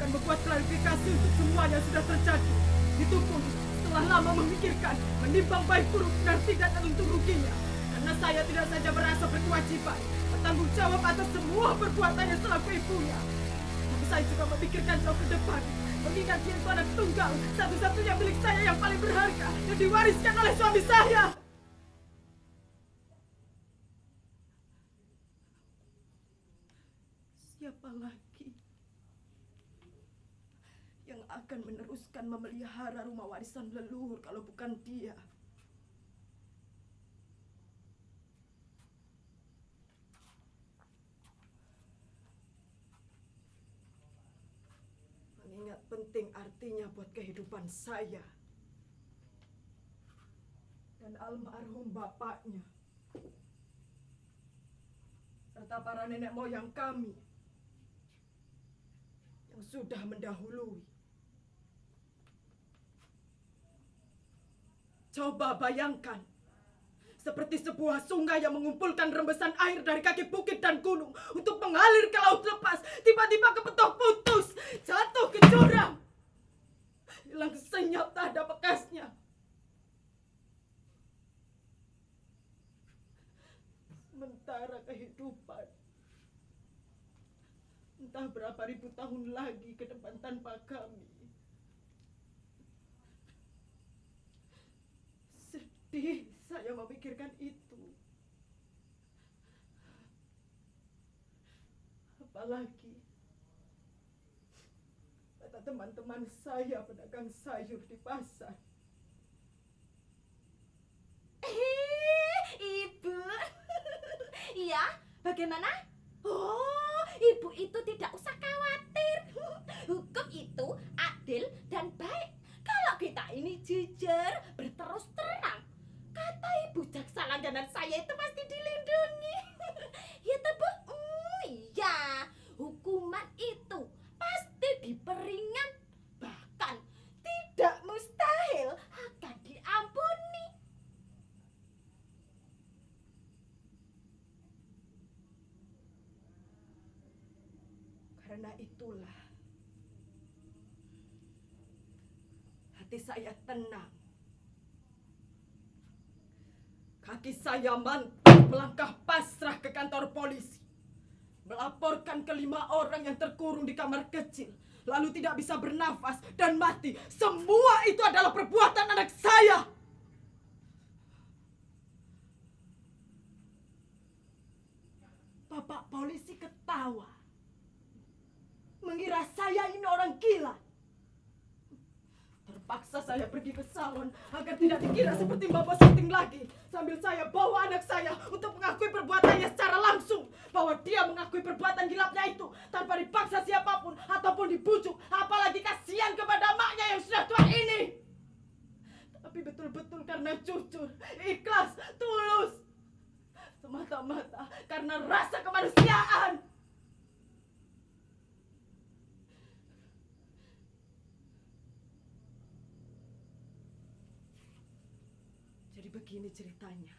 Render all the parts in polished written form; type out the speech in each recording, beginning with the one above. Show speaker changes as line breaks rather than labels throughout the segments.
akan membuat klarifikasi untuk semua yang sudah terjadi. Itu pun setelah lama memikirkan, menimbang baik buruk dan tidak untung ruginya. Karena saya tidak saja merasa berkewajiban, bertanggung jawab atas semua perbuatannya selaku ibunya. Tapi saya juga memikirkan jauh ke depan. Mengingat dia itu anak tunggal, satu-satunya milik saya yang paling berharga, yang diwariskan oleh suami saya. Siapa lagi yang akan meneruskan memelihara rumah warisan leluhur kalau bukan dia? Mengingat penting artinya buat kehidupan saya dan almarhum bapaknya, serta para nenek moyang kami yang sudah mendahului. Coba bayangkan, seperti sebuah sungai yang mengumpulkan rembesan air dari kaki bukit dan gunung untuk mengalir ke laut lepas, tiba-tiba kepetok putus, jatuh ke jurang, hilang senyap tak ada bekasnya. Sementara kehidupan entah berapa ribu tahun lagi ke depan tanpa kami. Sedih saya memikirkan itu. Apalagi kata teman-teman saya pedagang sayur di pasar.
Ibu. Iya, bagaimana? Oh, ibu itu tidak usah khawatir. Hukum itu adil dan baik. Kalau kita ini jujur, berterus terang, kata ibu jaksa langganan saya itu pasti dilindungi. Ya toh, Bu? Iya, hukuman itu pasti diperingan, bahkan tidak mustahil akan diampuni.
Karena itulah hati saya tenang. Kaki saya mantap melangkah pasrah ke kantor polisi, melaporkan ke 5 orang yang terkurung di kamar kecil, lalu tidak bisa bernafas dan mati. Semua itu adalah perbuatan anak saya. Bapak polisi ketawa, mengira saya ini orang gila. Terpaksa saya pergi ke salon agar tidak dikira seperti bapak syuting lagi, sambil saya bawa anak saya untuk mengakui perbuatannya secara langsung, bahwa dia mengakui perbuatan gilapnya itu tanpa dipaksa siapapun ataupun dibujuk, apalagi kasihan kepada maknya yang sudah tua ini. Tapi betul-betul karena jujur, ikhlas, tulus, semata-mata karena rasa kemanusiaan. Jadi begini ceritanya.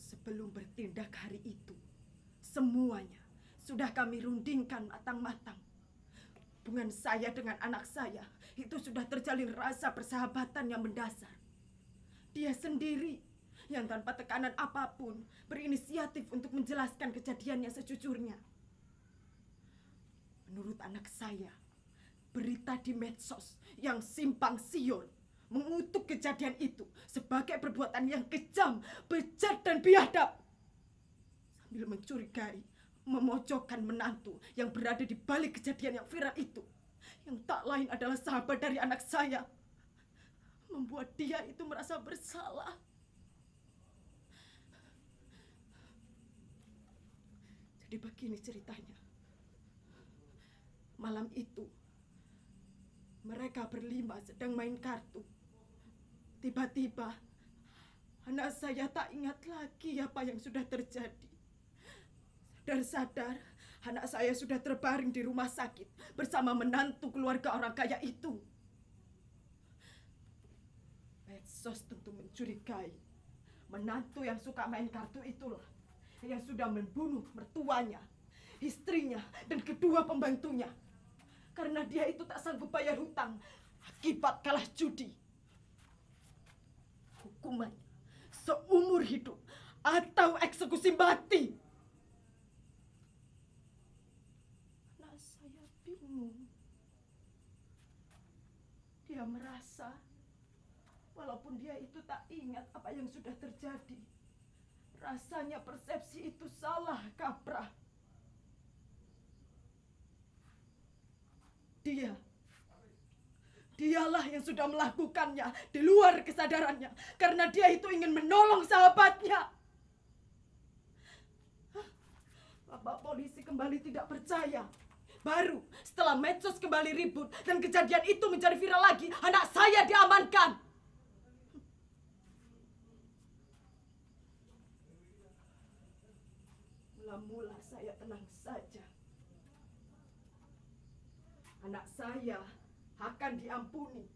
Sebelum bertindak hari itu, semuanya sudah kami rundingkan matang-matang. Hubungan saya dengan anak saya itu sudah terjalin rasa persahabatan yang mendasar. Dia sendiri yang tanpa tekanan apapun berinisiatif untuk menjelaskan kejadiannya sejujurnya. Menurut anak saya, berita di medsos yang simpang siur mengutuk kejadian itu sebagai perbuatan yang kejam, bejat dan biadab, sambil mencurigai, memojokkan menantu yang berada di balik kejadian yang viral itu, yang tak lain adalah sahabat dari anak saya, membuat dia itu merasa bersalah. Jadi begini ceritanya. Malam itu, mereka berlima sedang main kartu. Tiba-tiba, anak saya tak ingat lagi apa yang sudah terjadi. Sadar-sadar, anak saya sudah terbaring di rumah sakit bersama menantu keluarga orang kaya itu. Medsos tentu mencurigai Menantu yang suka main kartu itulah yang sudah membunuh mertuanya, istrinya, dan kedua pembantunya. Karena dia itu tak sanggup bayar hutang akibat kalah judi. Hukumannya seumur hidup atau eksekusi mati. Nah, saya bingung. Dia merasa walaupun dia itu tak ingat apa yang sudah terjadi, rasanya persepsi itu salah kaprah. Dialah yang sudah melakukannya di luar kesadarannya karena dia itu ingin menolong sahabatnya. Bapak polisi kembali tidak percaya. Baru setelah medsos kembali ribut dan kejadian itu menjadi viral lagi, anak saya diamankan. Mula-mula saya tenang saja. Anak saya akan diampuni.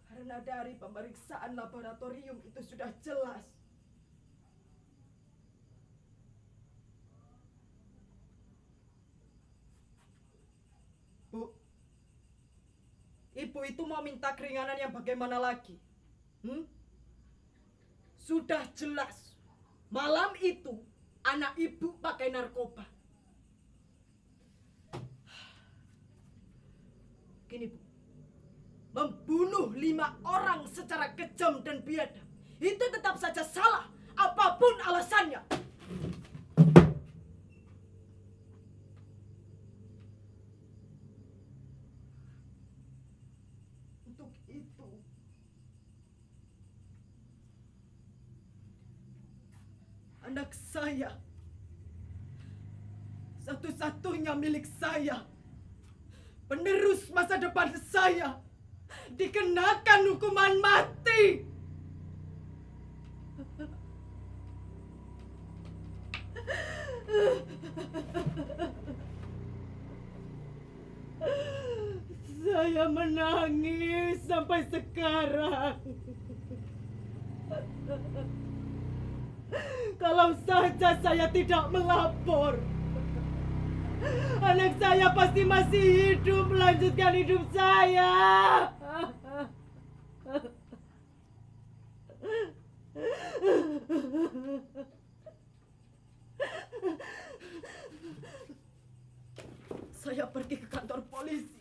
Karena dari pemeriksaan laboratorium itu sudah jelas. Bu, ibu itu mau minta keringanan yang bagaimana lagi? Sudah jelas, malam itu anak ibu pakai narkoba. Gini Bu, membunuh 5 orang secara kejam dan biadab itu tetap saja salah, apapun alasannya. Untuk itu, anak saya, satu-satunya milik saya, penerus masa depan saya, dikenakan hukuman mati. Saya menangis sampai sekarang. Kalau saja saya tidak melapor, anak saya pasti masih hidup, melanjutkan hidup saya. Saya pergi ke kantor polisi.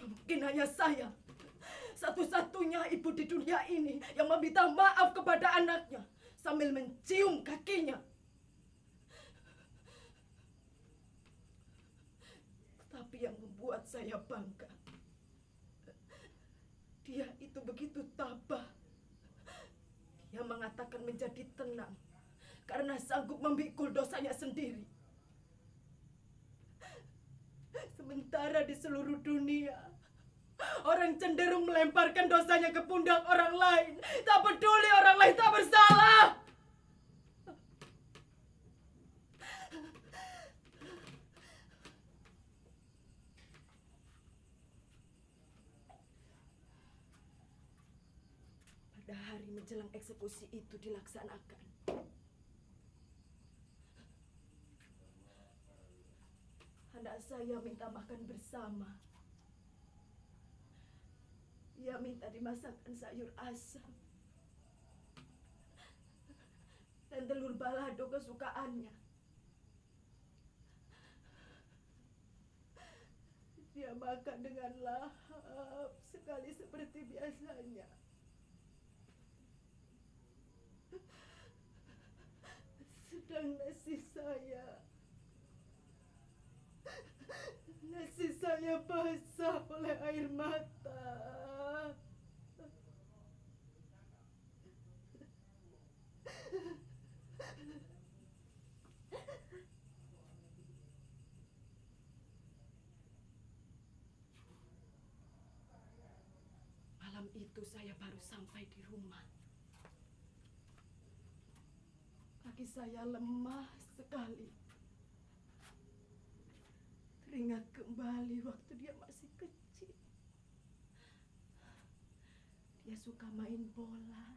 Mungkin hanya saya, satu-satunya ibu di dunia ini yang meminta maaf kepada anaknya sambil mencium kakinya. Tapi yang membuat saya bangga, dia itu begitu tabah. Dia mengatakan menjadi tenang karena sanggup memikul dosanya sendiri. Sementara di seluruh dunia, orang cenderung melemparkan dosanya ke pundak orang lain. Tak peduli orang lain tak bersalah. Pada hari menjelang eksekusi itu dilaksanakan, anak saya minta makan bersama. Dia minta dimasakkan sayur asam dan telur balado kesukaannya. Dia makan dengan lahap sekali seperti biasanya. Sedang nasi saya basah oleh air mata. Malam itu saya baru sampai di rumah. Kaki saya lemah sekali. Teringat kembali waktu dia masih kecil. Dia suka main bola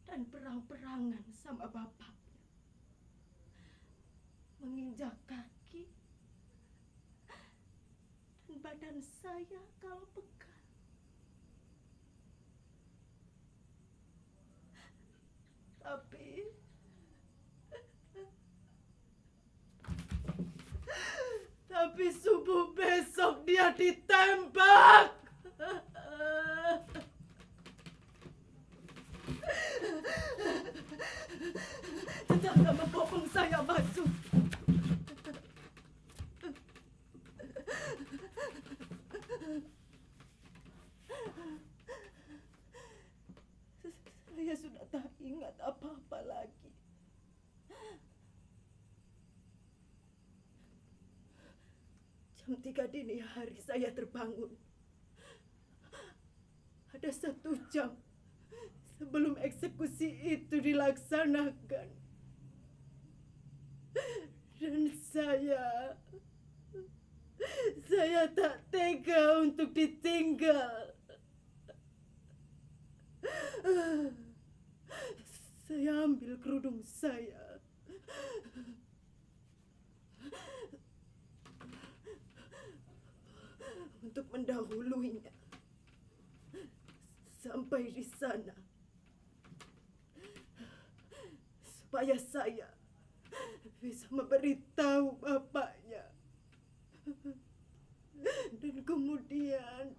dan perang-perangan sama bapaknya. Menginjak kaki dan badan saya kalau pegal. Tapi subuh besok dia ditembak. Tetangga membopong saya masuk. Saya sudah tak ingat apa-apa lagi. Jam 3 dini hari saya terbangun. Ada 1 jam sebelum eksekusi itu dilaksanakan. Dan saya tak tega untuk ditinggal. Saya ambil kerudung saya. Untuk mendahuluinya sampai di sana. Supaya saya bisa memberitahu bapaknya. Dan kemudian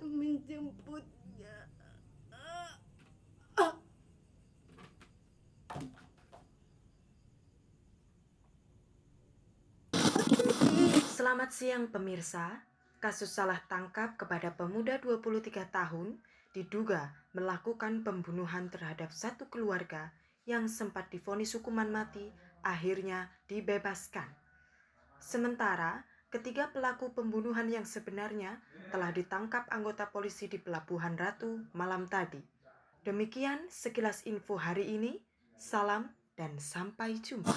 menjemputnya.
Selamat siang pemirsa. Kasus salah tangkap kepada pemuda 23 tahun diduga melakukan pembunuhan terhadap satu keluarga yang sempat divonis hukuman mati akhirnya dibebaskan. Sementara ketiga pelaku pembunuhan yang sebenarnya telah ditangkap anggota polisi di Pelabuhan Ratu malam tadi. Demikian sekilas info hari ini. Salam dan sampai jumpa.